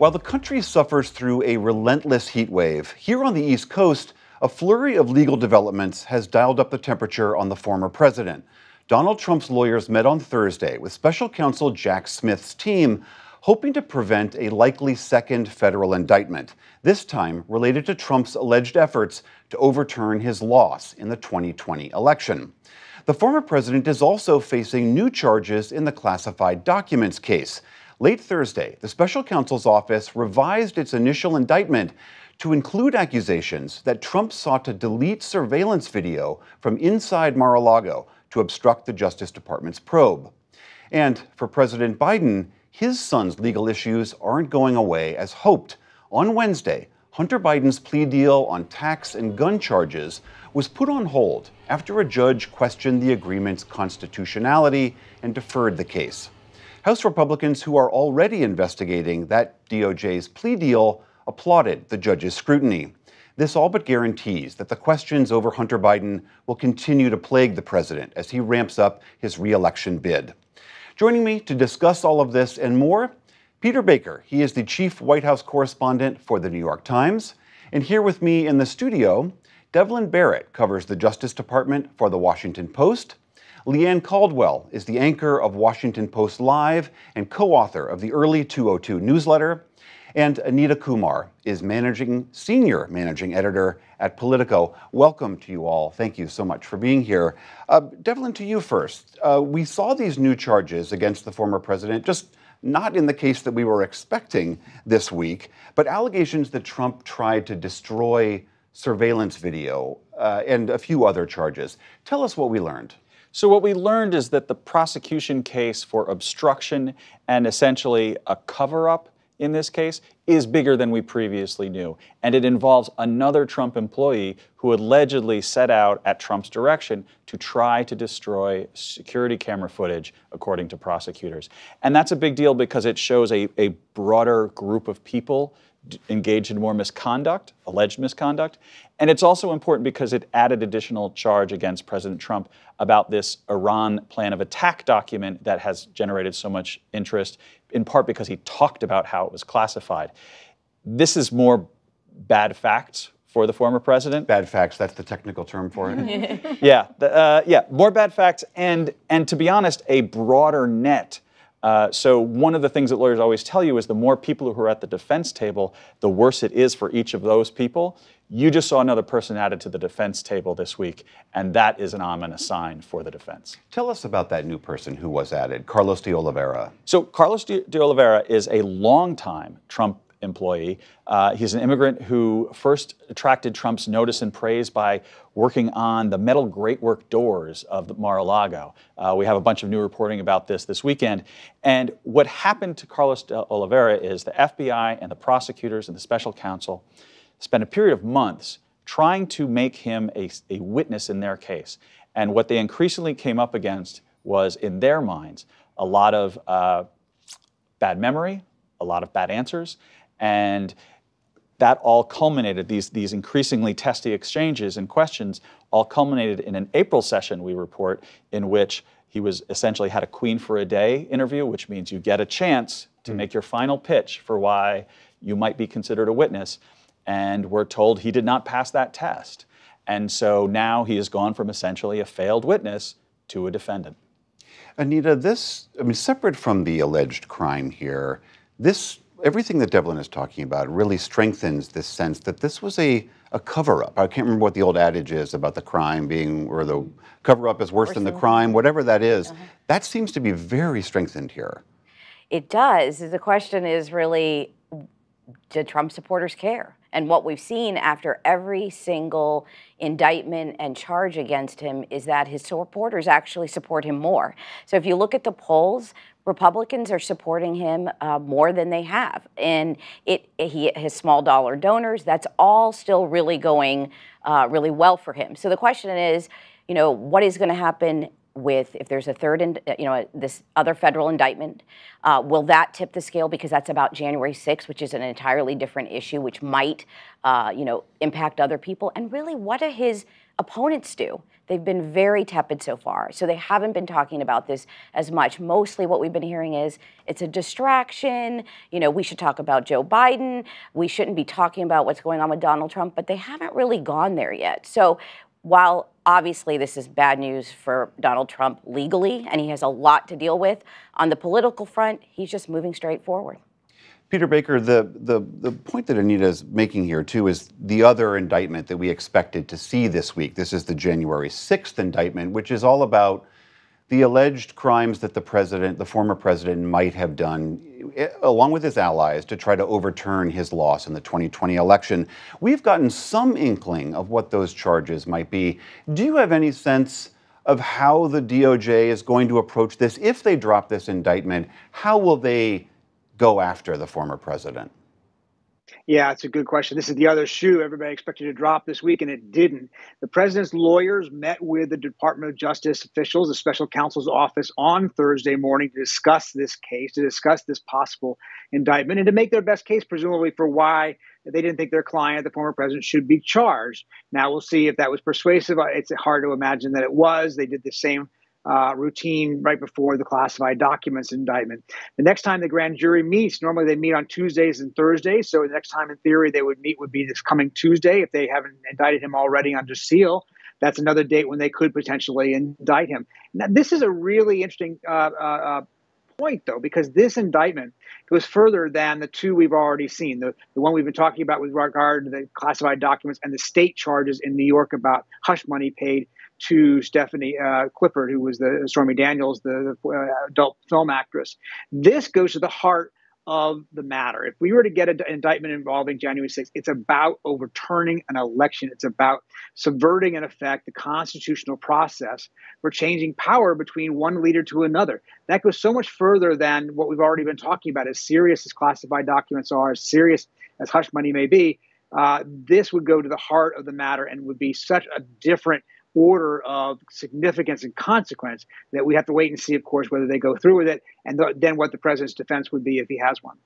While the country suffers through a relentless heat wave, here on the East Coast, a flurry of legal developments has dialed up the temperature on the former president. Donald Trump's lawyers met on Thursday with special counsel Jack Smith's team, hoping to prevent a likely second federal indictment, this time related to Trump's alleged efforts to overturn his loss in the 2020 election. The former president is also facing new charges in the classified documents case. Late Thursday, the special counsel's office revised its initial indictment to include accusations that Trump sought to delete surveillance video from inside Mar-a-Lago to obstruct the Justice Department's probe. And for President Biden, his son's legal issues aren't going away as hoped. On Wednesday, Hunter Biden's plea deal on tax and gun charges was put on hold after a judge questioned the agreement's constitutionality and deferred the case. House Republicans who are already investigating that DOJ's plea deal applauded the judge's scrutiny. This all but guarantees that the questions over Hunter Biden will continue to plague the president as he ramps up his re-election bid. Joining me to discuss all of this and more, Peter Baker. He is the chief White House correspondent for the New York Times. And here with me in the studio, Devlin Barrett covers the Justice Department for the Washington Post. Leanne Caldwell is the anchor of Washington Post Live and co-author of the Early 202 newsletter. And Anita Kumar is senior managing editor at Politico. Welcome to you all. Thank you so much for being here. Devlin, to you first. We saw these new charges against the former president, just not in the case that we were expecting this week, but allegations that Trump tried to destroy surveillance video and a few other charges. Tell us what we learned. So what we learned is that the prosecution case for obstruction and essentially a cover-up in this case is bigger than we previously knew. And it involves another Trump employee who allegedly set out at Trump's direction to try to destroy security camera footage, according to prosecutors. And that's a big deal because it shows a broader group of people engaged in more misconduct, alleged misconduct. And it's also important because it added additional charge against President Trump about this Iran plan of attack document that has generated so much interest, in part because he talked about how it was classified. This is more bad facts for the former president. Bad facts, that's the technical term for it. Yeah, more bad facts and to be honest, a broader net. So one of the things that lawyers always tell you is the more people who are at the defense table, the worse it is for each of those people. You just saw another person added to the defense table this week, and that is an ominous sign for the defense. Tell us about that new person who was added, Carlos de Oliveira. So Carlos de Oliveira is a longtime Trump employee. He's an immigrant who first attracted Trump's notice and praise by working on the metal greatwork doors of the Mar-a-Lago. We have a bunch of new reporting about this weekend. And what happened to Carlos de Oliveira is the FBI and the prosecutors and the special counsel spent a period of months trying to make him a witness in their case. And what they increasingly came up against was, in their minds, a lot of bad memory, a lot of bad answers, and that all culminated, these increasingly testy exchanges and questions all culminated in an April session, we report, in which he was essentially had a queen for a day interview, which means you get a chance to make your final pitch for why you might be considered a witness. And we're told he did not pass that test. And so now he has gone from essentially a failed witness to a defendant. Anita, separate from the alleged crime here, everything that Devlin is talking about really strengthens this sense that this was a cover-up. I can't remember what the old adage is about the crime being, or the cover-up is worse than the crime, whatever that is. That seems to be very strengthened here. It does. The question is really, do Trump supporters care? And what we've seen after every single indictment and charge against him is that his supporters actually support him more. So if you look at the polls, Republicans are supporting him more than they have. And his small dollar donors, that's all still really going really well for him. So the question is, what is going to happen if there's a third, this other federal indictment? Will that tip the scale? Because that's about January 6th, which is an entirely different issue, which might, impact other people. And really, what are his opponents do. They've been very tepid so far, so they haven't been talking about this as much. Mostly what we've been hearing is it's a distraction. You know, we should talk about Joe Biden. We shouldn't be talking about what's going on with Donald Trump, but they haven't really gone there yet. So while obviously this is bad news for Donald Trump legally, and he has a lot to deal with, on the political front, he's just moving straight forward. Peter Baker, the point that Anita's making here, too, is the other indictment that we expected to see this week. This is the January 6th indictment, which is all about the alleged crimes that the former president, might have done, along with his allies, to try to overturn his loss in the 2020 election. We've gotten some inkling of what those charges might be. Do you have any sense of how the DOJ is going to approach this? If they drop this indictment, how will they go after the former president? Yeah, it's a good question. This is the other shoe everybody expected to drop this week, and it didn't. The president's lawyers met with the Department of Justice officials, the special counsel's office, on Thursday morning to discuss this case, to discuss this possible indictment, and to make their best case, presumably, for why they didn't think their client, the former president, should be charged. Now, we'll see if that was persuasive. It's hard to imagine that it was. They did the same routine right before the classified documents indictment. The next time the grand jury meets, normally they meet on Tuesdays and Thursdays. So the next time, in theory, they would meet would be this coming Tuesday if they haven't indicted him already under seal. That's another date when they could potentially indict him. Now, this is a really interesting point, though, because this indictment goes further than the two we've already seen. The one we've been talking about with regard to the classified documents and the state charges in New York about hush money paid to Stephanie Clifford, who was the Stormy Daniels, the adult film actress. This goes to the heart of the matter. If we were to get an indictment involving January 6th, it's about overturning an election. It's about subverting, in effect, the constitutional process for changing power between one leader to another. That goes so much further than what we've already been talking about. As serious as classified documents are, as serious as hush money may be, this would go to the heart of the matter and would be such a different order of significance and consequence that we have to wait and see, of course, whether they go through with it, and then what the president's defense would be if he has one.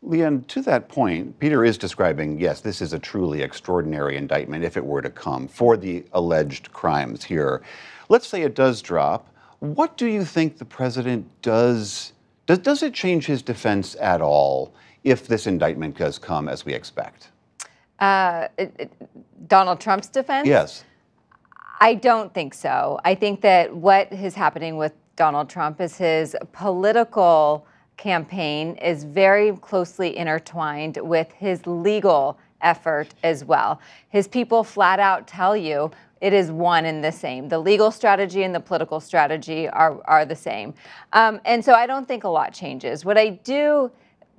Leanne, to that point, Peter is describing, yes, this is a truly extraordinary indictment if it were to come for the alleged crimes here. Let's say it does drop. What do you think the president does? Does it change his defense at all if this indictment does come as we expect? Donald Trump's defense? Yes. I don't think so. I think that what is happening with Donald Trump is his political campaign is very closely intertwined with his legal effort as well. His people flat out tell you it is one and the same. The legal strategy and the political strategy are the same. And so I don't think a lot changes. What I do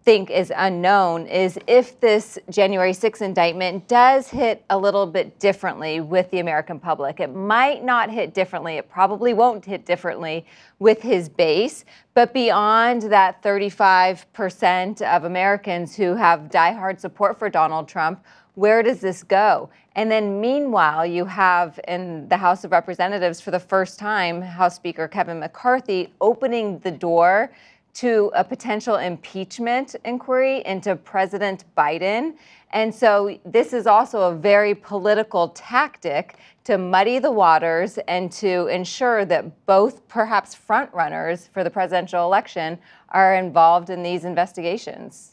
think is unknown is if this January 6th indictment does hit a little bit differently with the American public. It might not hit differently. It probably won't hit differently with his base. But beyond that 35% of Americans who have diehard support for Donald Trump, where does this go? And then meanwhile, you have in the House of Representatives for the first time, House Speaker Kevin McCarthy opening the door to a potential impeachment inquiry into President Biden. And so this is also a very political tactic to muddy the waters and to ensure that both perhaps frontrunners for the presidential election are involved in these investigations.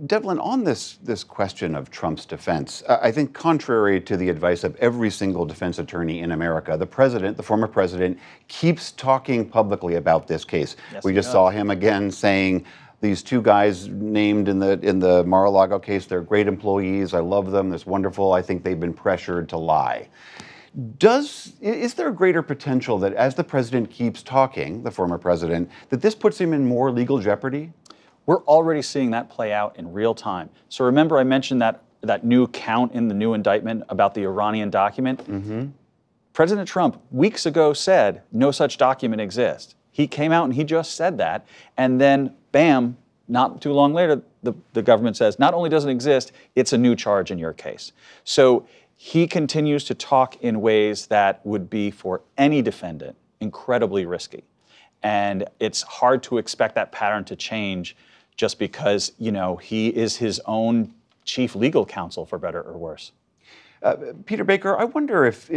Devlin, on this question of Trump's defense, I think contrary to the advice of every single defense attorney in America, the former president, keeps talking publicly about this case. Yes, we just saw him again saying these two guys named in the Mar-a-Lago case, they're great employees. I love them. It's wonderful. I think they've been pressured to lie. Is there a greater potential that as the president keeps talking, the former president, that this puts him in more legal jeopardy? We're already seeing that play out in real time. So remember I mentioned that new count in the new indictment about the Iranian document? Mm-hmm. President Trump weeks ago said no such document exists. He came out and he just said that. And then, bam, not too long later, the government says not only doesn't exist, it's a new charge in your case. So he continues to talk in ways that would be, for any defendant, incredibly risky. And it's hard to expect that pattern to change just because, he is his own chief legal counsel, for better or worse. Peter Baker, I wonder if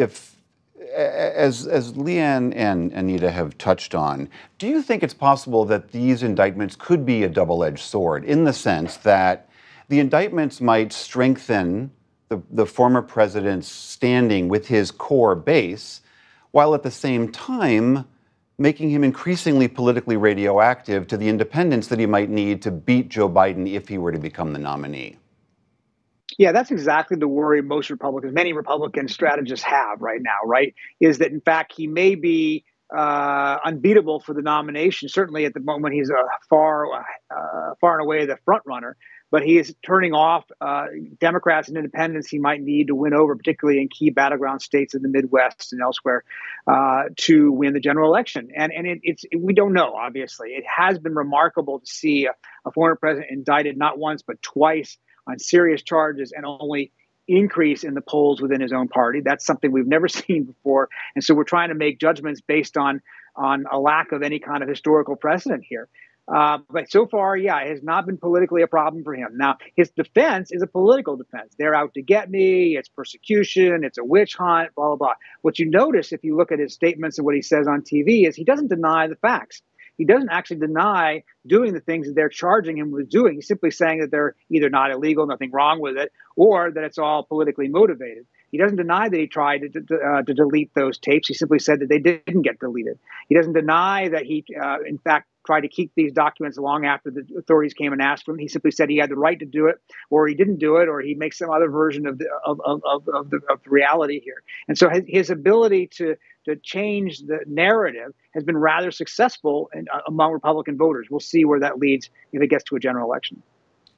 as Leanne and Anita have touched on, do you think it's possible that these indictments could be a double-edged sword in the sense that the indictments might strengthen the former president's standing with his core base, while at the same time making him increasingly politically radioactive to the independents that he might need to beat Joe Biden if he were to become the nominee? Yeah, that's exactly the worry most Republicans, many Republican strategists have right now, right? Is that in fact he may be unbeatable for the nomination. Certainly at the moment he's far and away the front runner, but he is turning off Democrats and independents he might need to win over, particularly in key battleground states in the Midwest and elsewhere, to win the general election. And we don't know. Obviously, it has been remarkable to see a former president indicted not once but twice on serious charges and only increase in the polls within his own party. That's something we've never seen before. And so we're trying to make judgments based on a lack of any kind of historical precedent here. But so far, yeah, it has not been politically a problem for him. Now, his defense is a political defense. They're out to get me. It's persecution. It's a witch hunt, blah, blah, blah. What you notice if you look at his statements and what he says on TV is he doesn't deny the facts. He doesn't actually deny doing the things that they're charging him with doing. He's simply saying that they're either not illegal, nothing wrong with it, or that it's all politically motivated. He doesn't deny that he tried to delete those tapes. He simply said that they didn't get deleted. He doesn't deny that he, in fact, tried to keep these documents long after the authorities came and asked for him. He simply said he had the right to do it, or he didn't do it, or he makes some other version of the reality here. And so his ability to change the narrative has been rather successful among Republican voters. We'll see where that leads if it gets to a general election.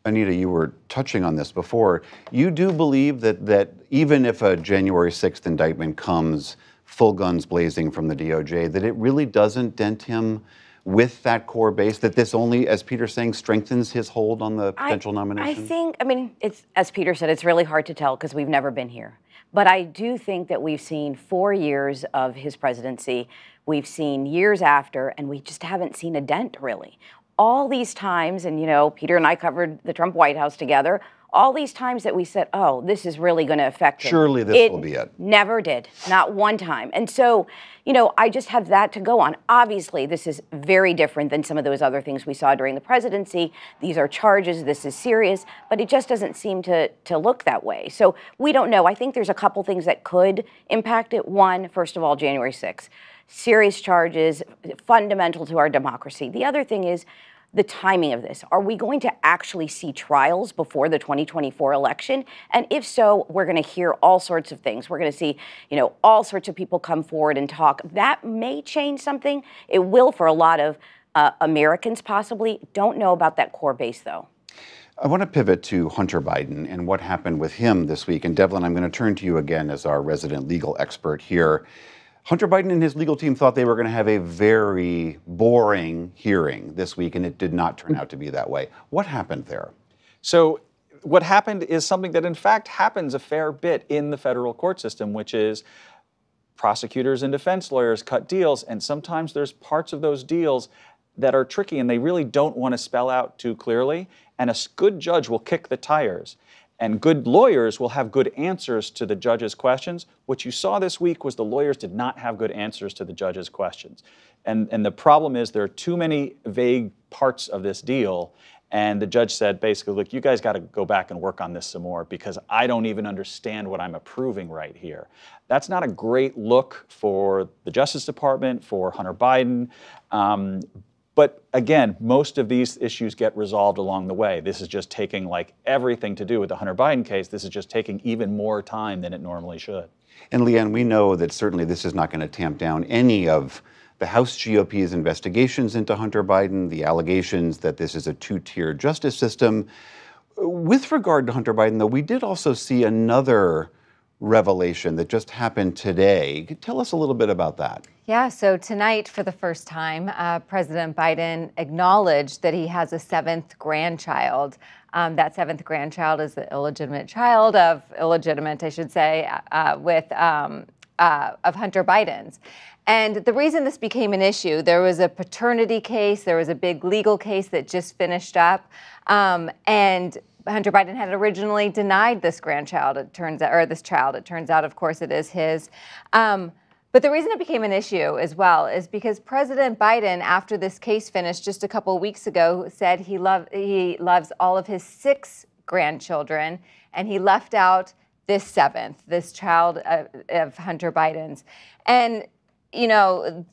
Anita, you were touching on this before. You do believe that even if a January 6th indictment comes full guns blazing from the DOJ, that it really doesn't dent him with that core base, that this only, as Peter's saying, strengthens his hold on the potential nomination? I mean, it's, as Peter said, it's really hard to tell because we've never been here. But I do think that we've seen 4 years of his presidency. We've seen years after, and we just haven't seen a dent, really. All these times, and, you know, Peter and I covered the Trump White House together, all these times that we said, oh, this is really going to affect him. Surely this will be it. Never did, not one time. And so, you know, I just have that to go on. Obviously, this is very different than some of those other things we saw during the presidency. These are charges, this is serious, but it just doesn't seem to look that way. So we don't know. I think there's a couple things that could impact it. One, first of all, January 6th. Serious charges, fundamental to our democracy. The other thing is the timing of this. Are we going to actually see trials before the 2024 election? And if so, we're going to hear all sorts of things. We're going to see, you know, all sorts of people come forward and talk. That may change something. It will for a lot of Americans possibly. Don't know about that core base, though. I want to pivot to Hunter Biden and what happened with him this week. And Devlin, I'm going to turn to you again as our resident legal expert here. Hunter Biden and his legal team thought they were going to have a very boring hearing this week, and it did not turn out to be that way. What happened there? So what happened is something that, in fact, happens a fair bit in the federal court system, which is prosecutors and defense lawyers cut deals, and sometimes there's parts of those deals that are tricky, and they really don't want to spell out too clearly, and a good judge will kick the tires. And good lawyers will have good answers to the judge's questions. What you saw this week was the lawyers did not have good answers to the judge's questions. And the problem is there are too many vague parts of this deal. And the judge said, basically, look, you guys got to go back and work on this some more because I don't even understand what I'm approving right here. That's not a great look for the Justice Department, for Hunter Biden. But again, most of these issues get resolved along the way. This is just taking, like everything to do with the Hunter Biden case, this is just taking even more time than it normally should. And Leanne, we know that certainly this is not going to tamp down any of the House GOP's investigations into Hunter Biden, the allegations that this is a two-tier justice system. With regard to Hunter Biden, though, we did also see another revelation that just happened today. Tell us a little bit about that. Yeah, so tonight, for the first time, President Biden acknowledged that he has a 7th grandchild. That 7th grandchild is the illegitimate child of, illegitimate, I should say, with Hunter Biden's. And the reason this became an issue, there was a paternity case, there was a big legal case that just finished up, and Hunter Biden had originally denied this grandchild, it turns out, or this child. It turns out, of course, it is his. But the reason it became an issue as well is because President Biden, after this case finished just a couple of weeks ago, said he loves all of his 6 grandchildren, and he left out this 7th, this child of Hunter Biden's. And, you know,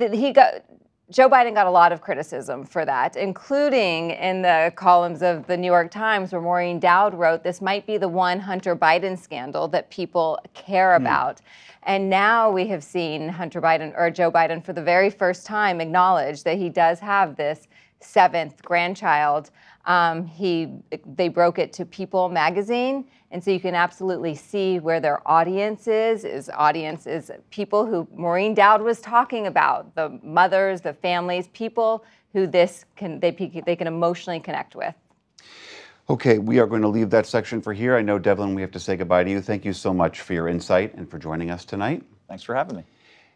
Joe Biden got a lot of criticism for that, including in the columns of the New York Times where Maureen Dowd wrote, this might be the one Hunter Biden scandal that people care about. And now we have seen Hunter Biden, or Joe Biden, for the very first time acknowledge that he does have this 7th grandchild. They broke it to People magazine, and so you can absolutely see where their audience is. Audience is people who Maureen Dowd was talking about, the mothers, the families, people who they can emotionally connect with. Okay, we are going to leave that section for here. I know, Devlin, we have to say goodbye to you. Thank you so much for your insight and for joining us tonight. Thanks for having me.